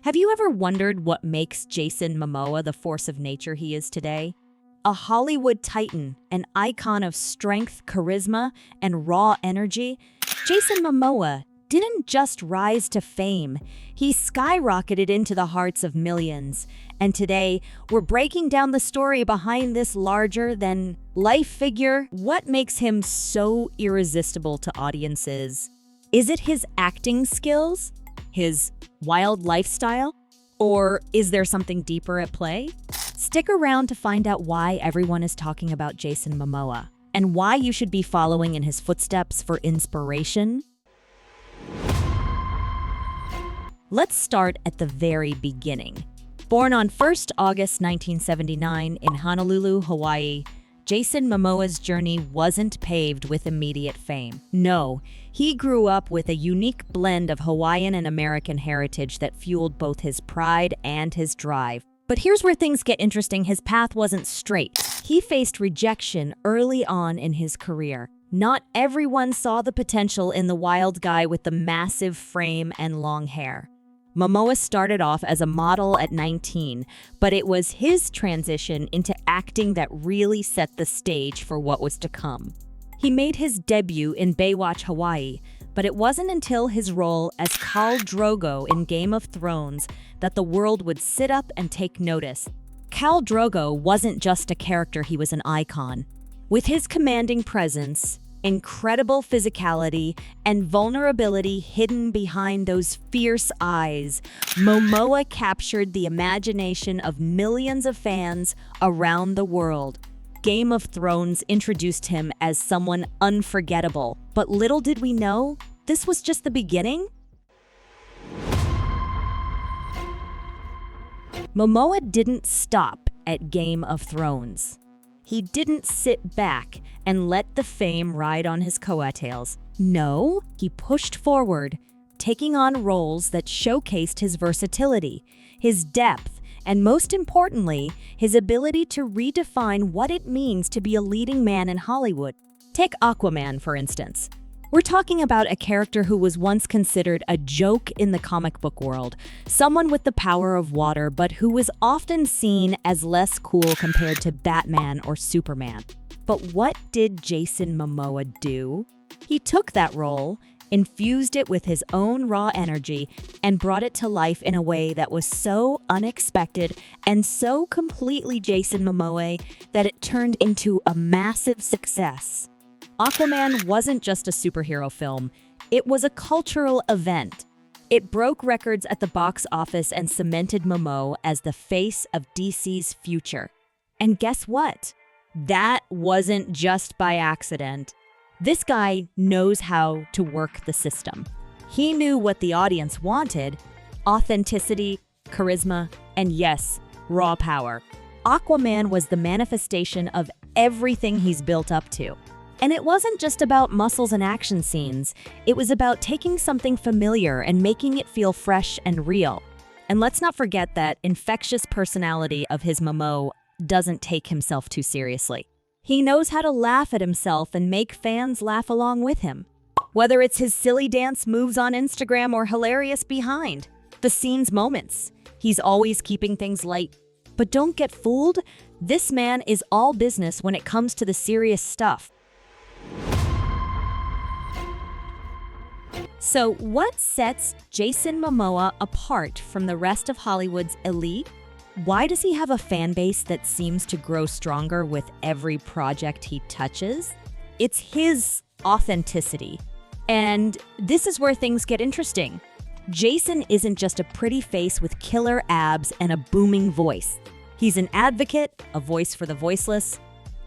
Have you ever wondered what makes Jason Momoa the force of nature he is today? A Hollywood titan, an icon of strength, charisma, and raw energy, Jason Momoa didn't just rise to fame, he skyrocketed into the hearts of millions. And today, we're breaking down the story behind this larger-than-life figure. What makes him so irresistible to audiences? Is it his acting skills? His wild lifestyle? Or is there something deeper at play? Stick around to find out why everyone is talking about Jason Momoa and why you should be following in his footsteps for inspiration. Let's start at the very beginning. Born on 1st August 1979 in Honolulu, Hawaii, Jason Momoa's journey wasn't paved with immediate fame. No, he grew up with a unique blend of Hawaiian and American heritage that fueled both his pride and his drive. But here's where things get interesting. His path wasn't straight. He faced rejection early on in his career. Not everyone saw the potential in the wild guy with the massive frame and long hair. Momoa started off as a model at 19, but it was his transition into acting that really set the stage for what was to come. He made his debut in Baywatch Hawaii, but it wasn't until his role as Khal Drogo in Game of Thrones that the world would sit up and take notice. Khal Drogo wasn't just a character, he was an icon. With his commanding presence, incredible physicality, and vulnerability hidden behind those fierce eyes, Momoa captured the imagination of millions of fans around the world. Game of Thrones introduced him as someone unforgettable, but little did we know, this was just the beginning. Momoa didn't stop at Game of Thrones. He didn't sit back and let the fame ride on his coattails. No, he pushed forward, taking on roles that showcased his versatility, his depth, and most importantly, his ability to redefine what it means to be a leading man in Hollywood. Take Aquaman, for instance. We're talking about a character who was once considered a joke in the comic book world, someone with the power of water, but who was often seen as less cool compared to Batman or Superman. But what did Jason Momoa do? He took that role, infused it with his own raw energy, and brought it to life in a way that was so unexpected and so completely Jason Momoa that it turned into a massive success. Aquaman wasn't just a superhero film, it was a cultural event. It broke records at the box office and cemented Momoa as the face of DC's future. And guess what? That wasn't just by accident. This guy knows how to work the system. He knew what the audience wanted: authenticity, charisma, and yes, raw power. Aquaman was the manifestation of everything he's built up to. And it wasn't just about muscles and action scenes. It was about taking something familiar and making it feel fresh and real. And let's not forget that infectious personality of his Momoa doesn't take himself too seriously. He knows how to laugh at himself and make fans laugh along with him. Whether it's his silly dance moves on Instagram or hilarious behind the scenes moments, he's always keeping things light. But don't get fooled, this man is all business when it comes to the serious stuff. So what sets Jason Momoa apart from the rest of Hollywood's elite? Why does he have a fan base that seems to grow stronger with every project he touches? It's his authenticity. And this is where things get interesting. Jason isn't just a pretty face with killer abs and a booming voice. He's an advocate, a voice for the voiceless,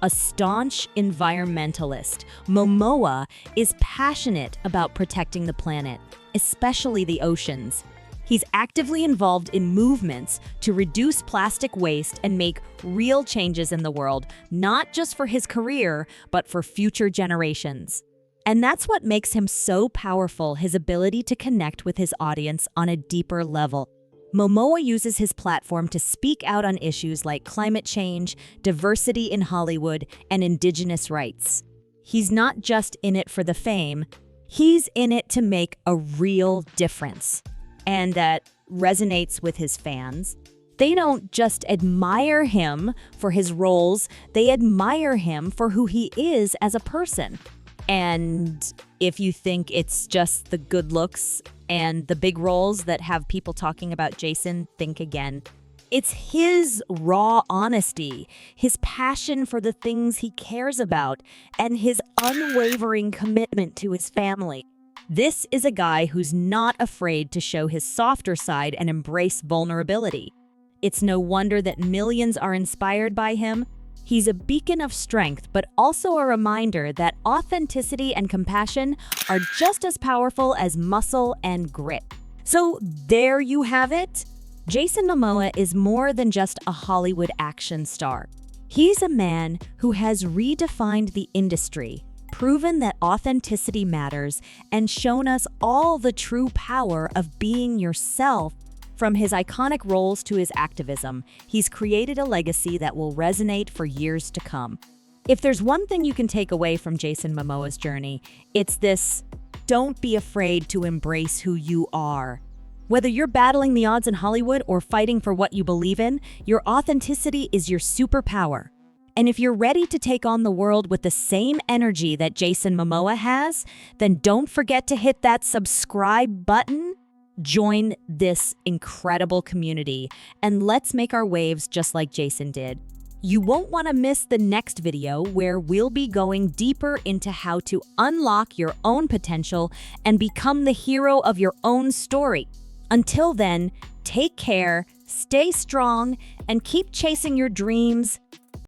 a staunch environmentalist. Momoa is passionate about protecting the planet, especially the oceans. He's actively involved in movements to reduce plastic waste and make real changes in the world, not just for his career, but for future generations. And that's what makes him so powerful, his ability to connect with his audience on a deeper level. Momoa uses his platform to speak out on issues like climate change, diversity in Hollywood, and indigenous rights. He's not just in it for the fame, he's in it to make a real difference. And that resonates with his fans. They don't just admire him for his roles, they admire him for who he is as a person. And if you think it's just the good looks and the big roles that have people talking about Jason, think again. It's his raw honesty, his passion for the things he cares about, and his unwavering commitment to his family. This is a guy who's not afraid to show his softer side and embrace vulnerability. It's no wonder that millions are inspired by him. He's a beacon of strength, but also a reminder that authenticity and compassion are just as powerful as muscle and grit. So there you have it. Jason Momoa is more than just a Hollywood action star. He's a man who has redefined the industry, proven that authenticity matters, and shown us all the true power of being yourself. From his iconic roles to his activism, he's created a legacy that will resonate for years to come. If there's one thing you can take away from Jason Momoa's journey, it's this: don't be afraid to embrace who you are. Whether you're battling the odds in Hollywood or fighting for what you believe in, your authenticity is your superpower. And if you're ready to take on the world with the same energy that Jason Momoa has, then don't forget to hit that subscribe button. Join this incredible community, and let's make our waves just like Jason did. You won't want to miss the next video where we'll be going deeper into how to unlock your own potential and become the hero of your own story. Until then, take care, stay strong, and keep chasing your dreams.